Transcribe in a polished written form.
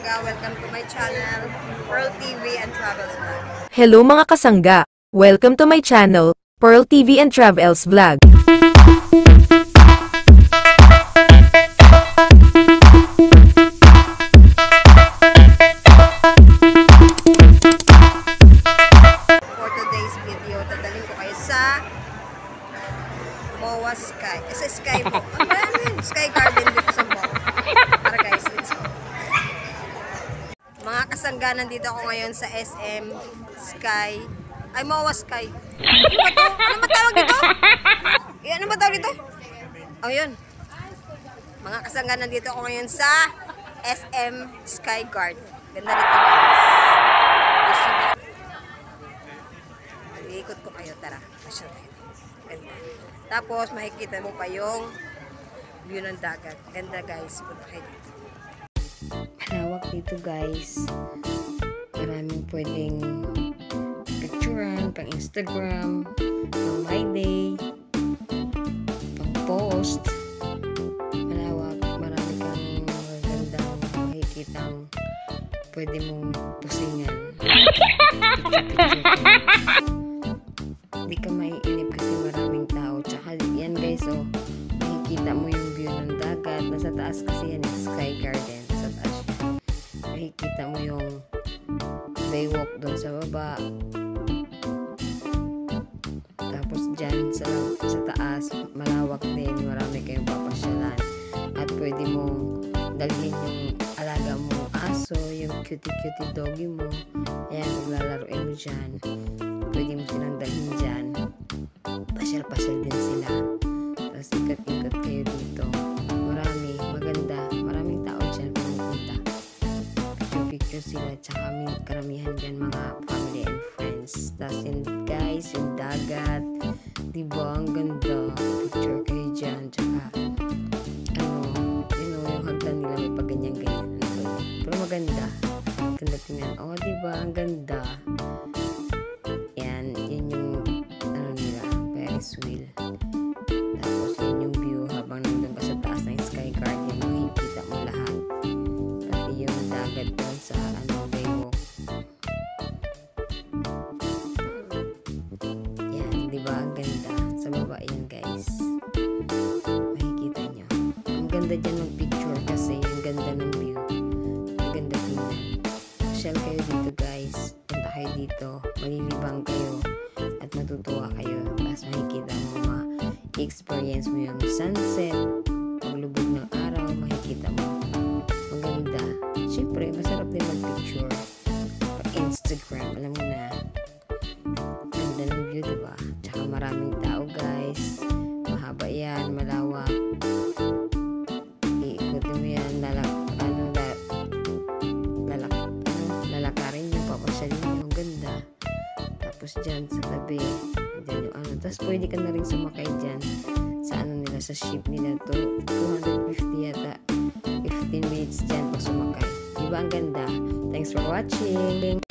kasangga, welcome to my channel, Pearl TV and Travels Vlog. Hello mga kasangga, welcome to my channel, Pearl TV and Travels Vlog. For today's video, dadalhin ko kayo sa MOA Sky. Sa Sky po. Ano yun? Sky Garden dito sa MOA. Tara guys, let's go. Mga kasangga, nandito ako ngayon sa SM Sky. Ay, MOA Sky. Ano ba tawag dito? Ano ba tawag dito? Oh, yun. Mga kasangga, nandito ako ngayon sa SM Sky Garden. Ganda nito guys. Iikot ko kayo, tara. Ganda. Tapos, makikita mo pa yung view ng dagat. Ganda guys. Punta kayo dito. Malawak dito guys. Maraming pwedeng picturean, pang Instagram, pang my day, pang post. Malawak. Marami kang magandang makikitang pwede mong pusingan. Hindi ka maiinip kasi maraming tao. Tsaka yan guys, oh, makikita mo yung view ng dagat. Nasa taas kasi yan, Sky Garden. Nasa taas yan. Makikita mo yung baywalk doon sa baba. Tapos dyan sa taas, malawak din. Marami kayong papasyalan. At pwede mong dalhin yung alaga mong aso, yung cutie-cutie doggy mo. Ayan, maglalaroin mo dyan. Pwede mo silang dalhin dyan. Pasyal-pasyal din sila. Tapos ikot-ikot kayo dito. Marami, maganda. Maraming tao dyan pumupunta. Picture-picture sila. Tsaka karamihan dyan mga family and friends. Tapos yun guys, yung dagat. Diba? Ang ganda. Picture kayo dyan. Tsaka yung hagdan nila may paganyan-ganyan. Pero maganda. Ganda tingnan. Oh, diba? Ang ganda. Yan yung nila, Ferris wheel. Tapos yun yung view habang nandun ka sa taas ng Sky Garden, makikita mo lahat. Pati yung dagat dun sa baywalk. Yan, diba? Ang ganda. Sa baba yan guys. Makikita nyo. Ang ganda dyan mag-picture kasi yung ganda ng view. Ang ganda tingnan. Shell kayo dito guys. Punta kayo dito. Malilibang kayo. At matutuwa kayo. Tapos makikita mo ma-experience mo yung sunset. Paglubog ng araw, makikita mo. Maganda. Siyempre, masarap din mag-picture. Pag-Instagram, alam mo na. Ganda ng view, diba? Tsaka maraming tao guys. Mahaba yan, malawak. Iikutin mo yan, lalakarin yung papasyalin yung ganda. Tapos dyan sa tabi, dyan yung tapos pwede ka na rin sumakay dyan sa nila, sa ship nila to 250 yata, 15 minutes dyan pag sumakay. Diba ang ganda? Thanks for watching!